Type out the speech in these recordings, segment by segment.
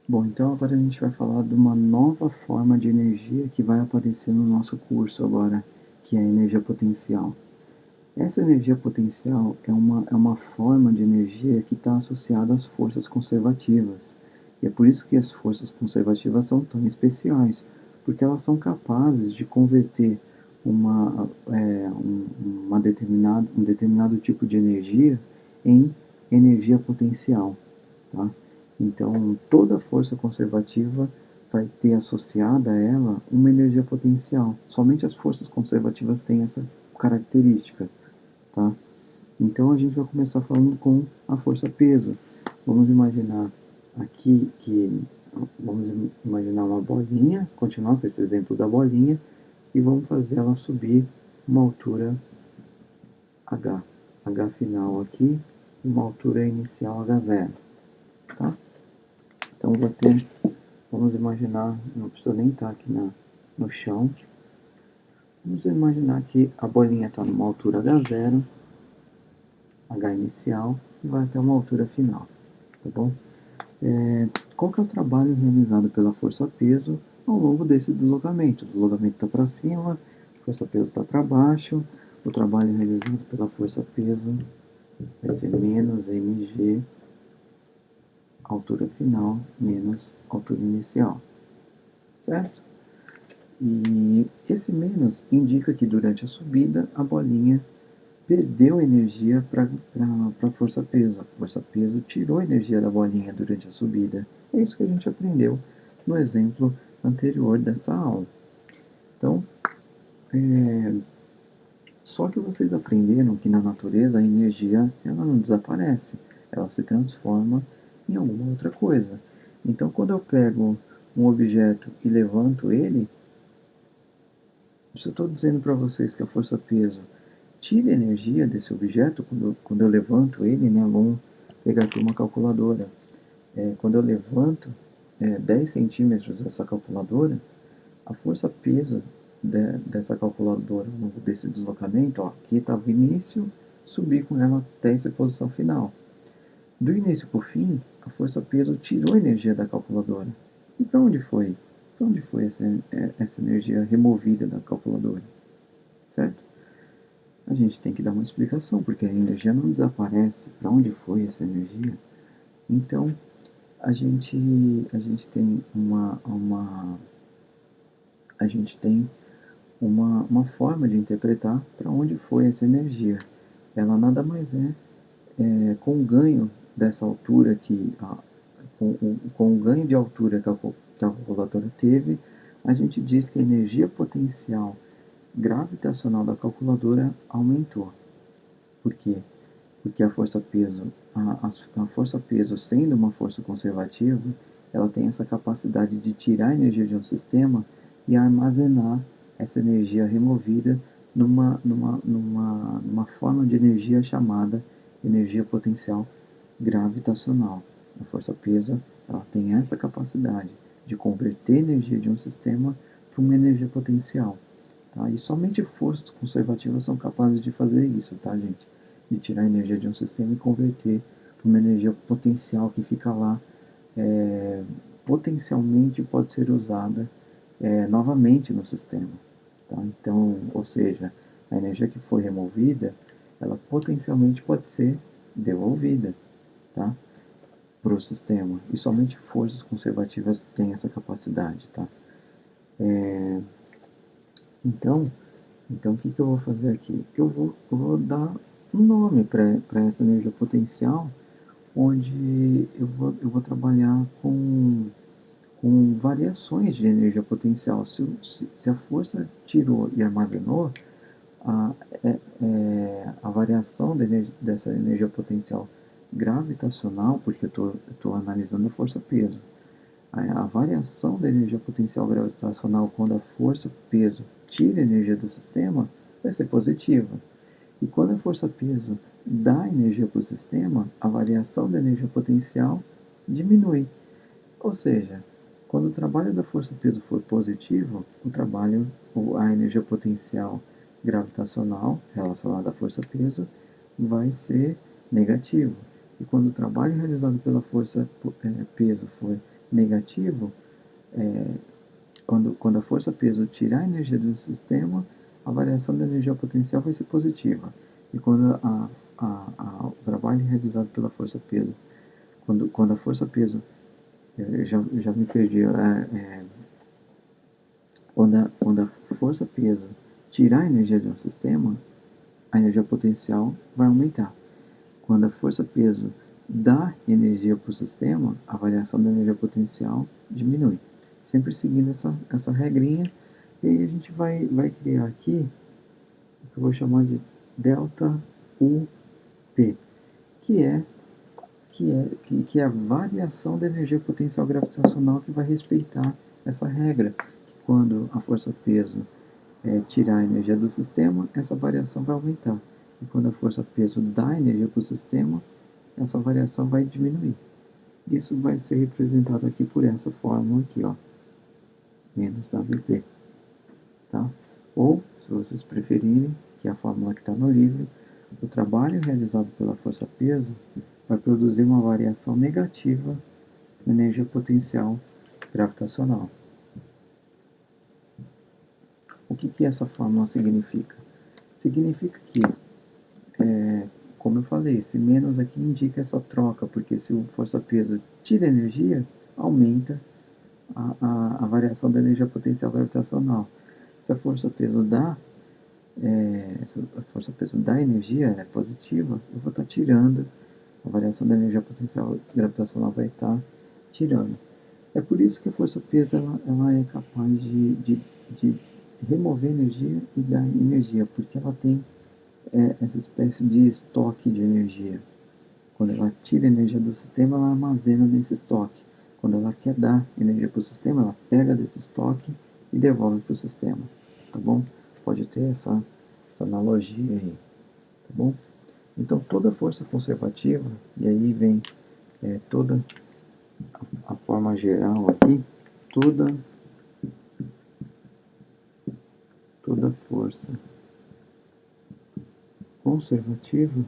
Bom, então agora a gente vai falar de uma nova forma de energia que vai aparecer no nosso curso agora, que é a energia potencial. Essa energia potencial é uma forma de energia que está associada às forças conservativas. E é por isso que as forças conservativas são tão especiais, porque elas são capazes de converter um determinado tipo de energia em energia potencial. Tá? Então, toda força conservativa vai ter associada a ela uma energia potencial. Somente as forças conservativas têm essa característica. Tá? Então, a gente vai começar falando com a força peso. Vamos imaginar aqui que vamos imaginar uma bolinha, continuar com esse exemplo da bolinha e vamos fazer ela subir uma altura H. H final aqui, uma altura inicial H0. Tá? Então, vamos imaginar, não precisa nem estar aqui no chão. Vamos imaginar que a bolinha está numa altura H0, H inicial, e vai até uma altura final. Tá bom? Qual que é o trabalho realizado pela força-peso ao longo desse deslocamento? O deslocamento está para cima, a força-peso está para baixo. O trabalho realizado pela força-peso vai ser menos mg, altura final, menos altura inicial. Certo? E esse menos indica que durante a subida a bolinha perdeu energia para a força-peso. A força-peso tirou energia da bolinha durante a subida. É isso que a gente aprendeu no exemplo anterior dessa aula. Então, só que vocês aprenderam que na natureza a energia ela não desaparece, ela se transforma em alguma outra coisa. Então, quando eu pego um objeto e levanto ele, se eu estou dizendo para vocês que a força-peso tira energia desse objeto quando eu levanto ele, né? Vamos pegar aqui uma calculadora. Quando eu levanto 10 centímetros dessa calculadora, a força-peso dessa calculadora ao longo desse deslocamento, ó, aqui estava o início, subi com ela até essa posição final. Do início para o fim, a força-peso tirou energia da calculadora. E para onde foi? Para onde foi essa energia removida da calculadora? Certo? A gente tem que dar uma explicação, porque a energia não desaparece. Para onde foi essa energia? Então, a gente tem a gente tem uma forma de interpretar para onde foi essa energia. Ela nada mais com o ganho dessa altura com o ganho de altura que a calculadora teve, a gente diz que a energia potencial gravitacional da calculadora aumentou. Por quê? Porque a força-peso sendo uma força conservativa, ela tem essa capacidade de tirar a energia de um sistema e armazenar essa energia removida numa forma de energia chamada energia potencial gravitacional. A força-peso ela tem essa capacidade de converter energia de um sistema para uma energia potencial. Tá? E somente forças conservativas são capazes de fazer isso, tá, gente? De tirar a energia de um sistema e converter para uma energia potencial que fica lá, potencialmente pode ser usada novamente no sistema. Tá? Então, ou seja, a energia que foi removida, ela potencialmente pode ser devolvida, tá? Para o sistema. E somente forças conservativas têm essa capacidade, tá? Então, o que eu vou fazer aqui? Eu vou dar um nome para essa energia potencial, onde eu vou trabalhar com variações de energia potencial. Se a força tirou e armazenou, a, a variação dessa energia potencial gravitacional, porque eu estou analisando a força-peso, a variação da energia potencial gravitacional quando a força-peso tira energia do sistema vai ser positiva. E quando a força-peso dá energia para o sistema, a variação da energia potencial diminui. Ou seja, quando o trabalho da força-peso for positivo, a energia potencial gravitacional relacionada à força-peso vai ser negativo. E quando o trabalho realizado pela força-peso for negativo, quando a força-peso tirar a energia do sistema, a variação da energia potencial vai ser positiva. E quando o trabalho realizado pela força-peso, quando a força-peso, já me perdi, quando a força-peso tirar a energia de um sistema, a energia potencial vai aumentar. Quando a força-peso dá energia para o sistema, a variação da energia potencial diminui. Sempre seguindo essa regrinha. E aí a gente vai criar aqui o que eu vou chamar de delta UP, que é a variação da energia potencial gravitacional, que vai respeitar essa regra. Quando a força-peso tirar a energia do sistema, essa variação vai aumentar. E quando a força-peso dá energia para o sistema, essa variação vai diminuir. Isso vai ser representado aqui por essa fórmula aqui, ó, menos WP, tá? Ou, se vocês preferirem, que é a fórmula que está no livro, o trabalho realizado pela força-peso vai produzir uma variação negativa na energia potencial gravitacional. O que essa fórmula significa? Significa que, como eu falei, esse menos aqui indica essa troca, porque se o força-peso tira energia, aumenta a variação da energia potencial gravitacional. Se a força-peso dá, energia, ela é positiva, eu vou estar tirando, a variação da energia potencial gravitacional vai estar tirando. É por isso que a força-peso ela é capaz de remover energia e dar energia, porque ela tem essa espécie de estoque de energia. Quando ela tira energia do sistema, ela armazena nesse estoque. Quando ela quer dar energia para o sistema, ela pega desse estoque e devolve para o sistema. Tá bom? Pode ter essa analogia aí. Tá bom? Então, toda força conservativa, e aí vem toda a forma geral aqui, toda força conservativa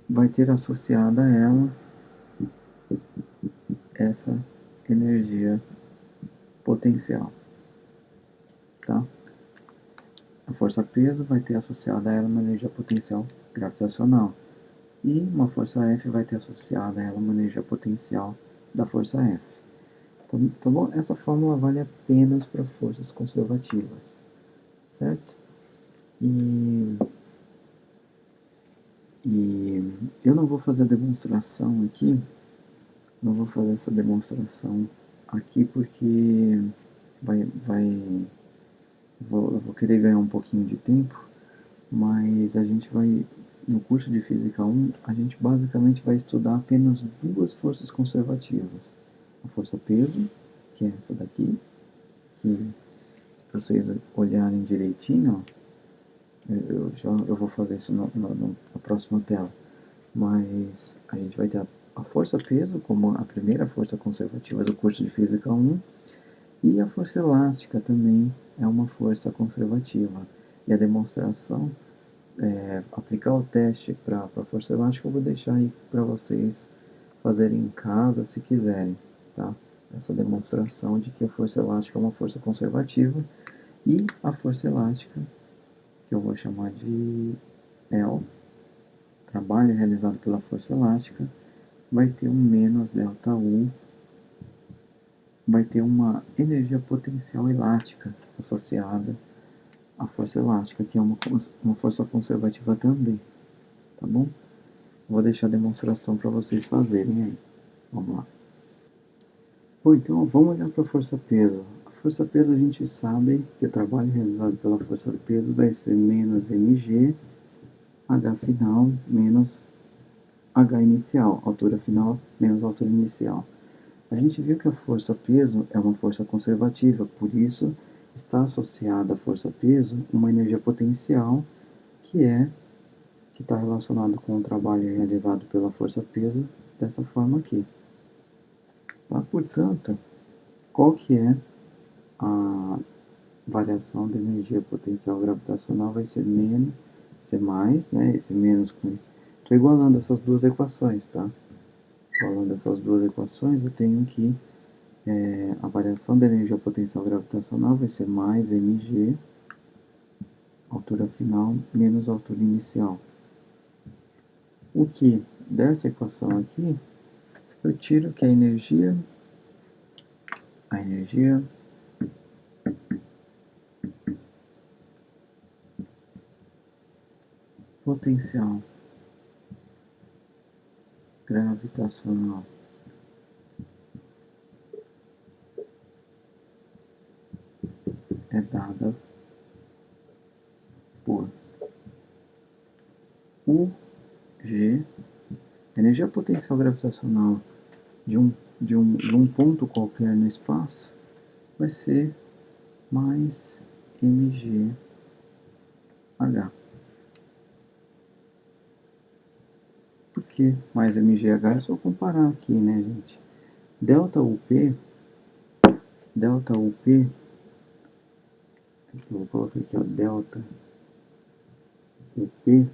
vai ter associada a ela essa energia potencial, tá? A força-peso vai ter associada a ela uma energia potencial gravitacional, e uma força F vai ter associada a ela uma energia potencial da força F. Tá bom? Essa fórmula vale apenas para forças conservativas, certo? E eu não vou fazer a demonstração aqui, não vou fazer essa demonstração aqui porque eu vou querer ganhar um pouquinho de tempo, mas a gente vai, no curso de Física 1, a gente basicamente vai estudar apenas duas forças conservativas. A força-peso, que é essa daqui, que vocês olharem direitinho, ó, eu vou fazer isso na próxima tela, mas a gente vai ter a força-peso como a primeira força conservativa do curso de Física 1, e a força elástica também é uma força conservativa. E a demonstração, aplicar o teste para a força elástica, eu vou deixar aí para vocês fazerem em casa se quiserem, tá? Essa demonstração de que a força elástica é uma força conservativa, e a força elástica, que eu vou chamar de L, trabalho realizado pela força elástica, vai ter um menos delta U, vai ter uma energia potencial elástica associada à força elástica, que é uma força conservativa também, tá bom? Vou deixar a demonstração para vocês fazerem aí. Vamos lá. Bom, então vamos olhar para a força-peso. A força-peso, a gente sabe que o trabalho realizado pela força-peso vai ser menos mg, h final, menos h inicial, altura final menos altura inicial. A gente viu que a força-peso é uma força conservativa, por isso está associada à força-peso uma energia potencial que está relacionado com o trabalho realizado pela força-peso dessa forma aqui. Tá? Portanto, qual que é a variação da energia potencial gravitacional? Vai ser menos, ser mais, né? Esse menos com Estou igualando essas duas equações, tá? Igualando essas duas equações, eu tenho que a variação da energia potencial gravitacional vai ser mais mg, altura final, menos altura inicial. O que dessa equação aqui, eu tiro que a energia potencial gravitacional é dada por UG, energia potencial gravitacional de um ponto qualquer no espaço vai ser mais mgh. Por que mais mgh? É só comparar aqui, né, gente? Delta UP, eu vou colocar aqui, ó, delta UP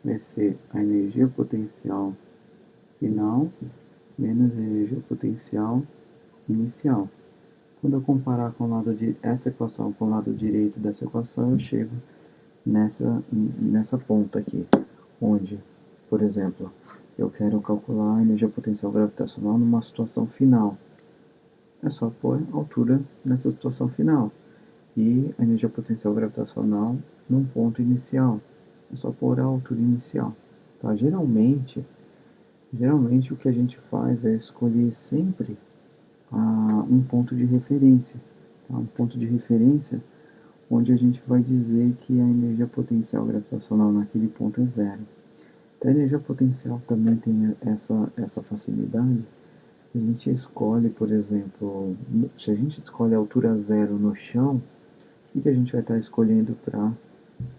vai ser a energia potencial final menos a energia potencial inicial. Quando eu comparar com o lado de essa equação com o lado direito dessa equação, eu chego nessa ponta aqui, onde, por exemplo, eu quero calcular a energia potencial gravitacional numa situação final. É só pôr altura nessa situação final. E a energia potencial gravitacional num ponto inicial. É só pôr a altura inicial. Tá? Geralmente o que a gente faz é escolher sempre um ponto de referência. Tá? Um ponto de referência onde a gente vai dizer que a energia potencial gravitacional naquele ponto é zero. Então, a energia potencial também tem essa facilidade. A gente escolhe, por exemplo, se a gente escolhe a altura zero no chão, o que a gente vai estar escolhendo para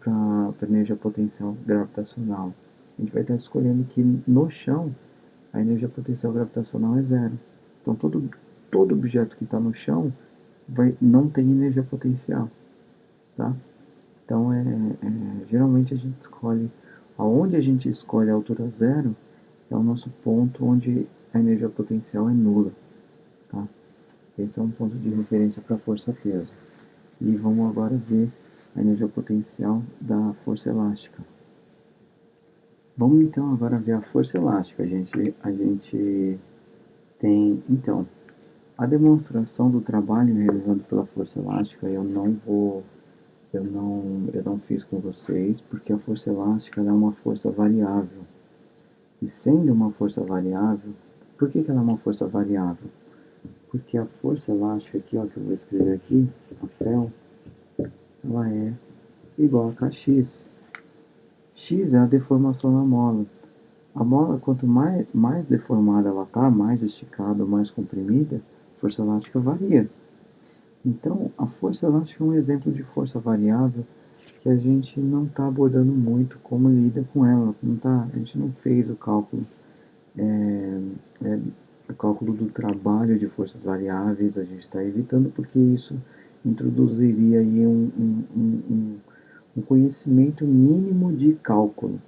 a energia potencial gravitacional? A gente vai estar escolhendo que no chão a energia potencial gravitacional é zero. Então todo objeto que está no chão não tem energia potencial. Tá? Então geralmente a gente escolhe, aonde a gente escolhe a altura zero, é o nosso ponto onde a energia potencial é nula. Tá? Esse é um ponto de referência para a força-peso. E vamos agora ver a energia potencial da força elástica. Vamos então agora ver a força elástica. A gente tem, então, a demonstração do trabalho realizado pela força elástica. Eu não fiz com vocês, porque a força elástica é uma força variável. E sendo uma força variável, por que ela é uma força variável? Porque a força elástica aqui, ó, que eu vou escrever aqui, a Fel, ela é igual a Kx. X é a deformação da mola. A mola, quanto mais deformada ela está, mais esticada ou mais comprimida, a força elástica varia. Então, a força elástica é um exemplo de força variável que a gente não está abordando muito como lida com ela. A gente não fez o cálculo do trabalho de forças variáveis, a gente está evitando porque isso introduziria aí um conhecimento mínimo de cálculo.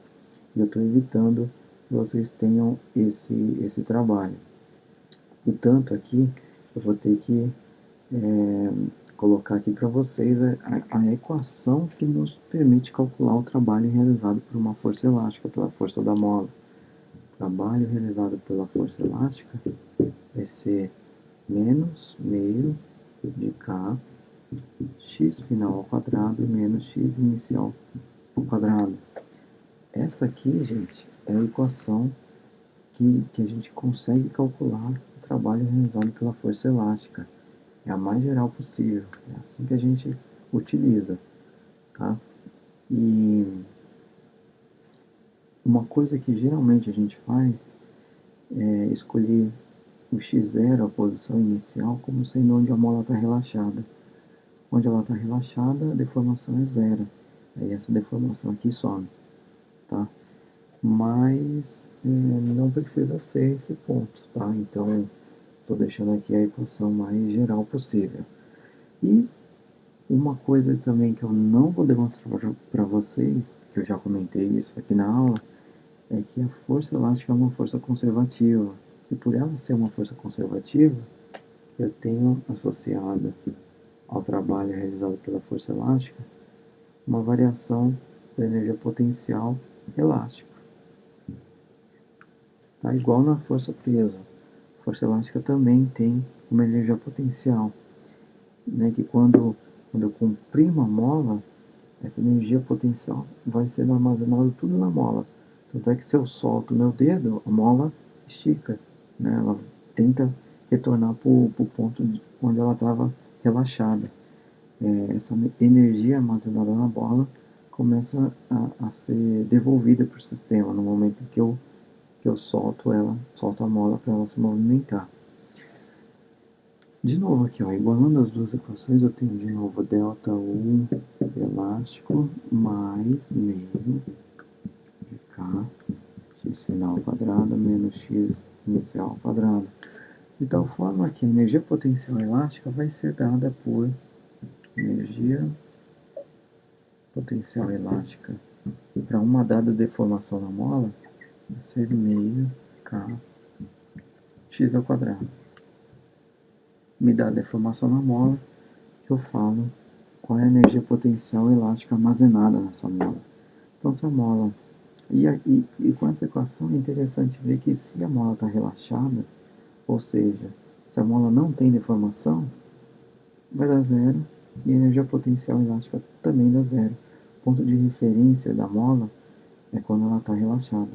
E eu estou evitando que vocês tenham esse trabalho. Portanto, aqui eu vou ter que colocar aqui para vocês a equação que nos permite calcular o trabalho realizado por uma força elástica, pela força da mola. O trabalho realizado pela força elástica vai ser menos meio de K, x final ao quadrado menos x inicial ao quadrado. Essa aqui, gente, é a equação que a gente consegue calcular o trabalho realizado pela força elástica. É a mais geral possível. É assim que a gente utiliza. Tá? E uma coisa que geralmente a gente faz é escolher o x0, a posição inicial, como sendo onde a mola está relaxada. Onde ela está relaxada, a deformação é zero. Aí essa deformação aqui some. Tá? Mas não precisa ser esse ponto. Tá? Então, estou deixando aqui a equação mais geral possível. E uma coisa também que eu não vou demonstrar para vocês, que eu já comentei isso aqui na aula, é que a força elástica é uma força conservativa. E por ela ser uma força conservativa, eu tenho associada ao trabalho realizado pela força elástica uma variação da energia potencial elástica. Tá? Igual na força-peso. A força elástica também tem uma energia potencial, né? Que quando eu comprimo a mola, essa energia potencial vai sendo armazenada tudo na mola. Tanto é que se eu solto o meu dedo, a mola estica, né? Ela tenta retornar para o ponto onde ela estava relaxada. Essa energia armazenada na bola começa a ser devolvida para o sistema no momento que eu solto ela, solto a mola para ela se movimentar. De novo aqui, ó, igualando as duas equações, eu tenho de novo ΔU elástico mais meio de K x final ao quadrado menos x inicial ao quadrado. De tal forma que a energia potencial elástica vai ser dada por energia potencial elástica para uma dada deformação na mola vai ser meio K x ao quadrado. Me dá a deformação na mola, que eu falo qual é a energia potencial elástica armazenada nessa mola. Então, se a mola... E com essa equação é interessante ver que se a mola está relaxada, ou seja, se a mola não tem deformação, vai dar zero, e a energia potencial elástica também dá zero. O ponto de referência da mola é quando ela está relaxada.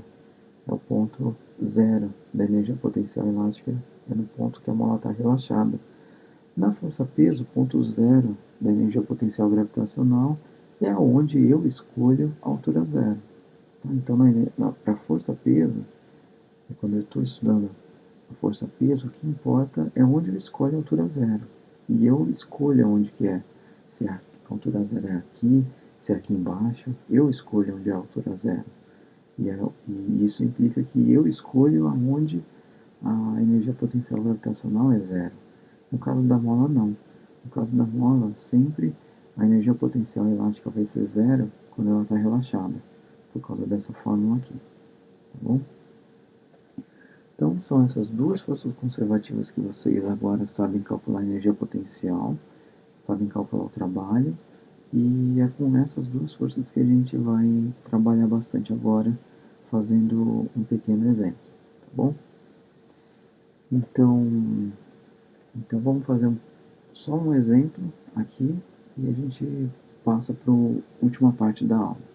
É o ponto zero da energia potencial elástica, é no ponto que a mola está relaxada. Na força-peso, ponto zero da energia potencial gravitacional é onde eu escolho a altura zero. Tá? Então, para força-peso, quando eu estou estudando a força-peso, o que importa é onde eu escolho a altura zero. E eu escolho onde que é. Se a altura zero é aqui, se é aqui embaixo, eu escolho onde é a altura zero. E isso implica que eu escolho aonde a energia potencial gravitacional é zero. No caso da mola, não. No caso da mola, sempre a energia potencial elástica vai ser zero quando ela está relaxada, por causa dessa fórmula aqui. Tá bom? Então, são essas duas forças conservativas que vocês agora sabem calcular a energia potencial, sabem calcular o trabalho, e é com essas duas forças que a gente vai trabalhar bastante agora, fazendo um pequeno exemplo, tá bom? Então vamos fazer só um exemplo aqui e a gente passa para a última parte da aula.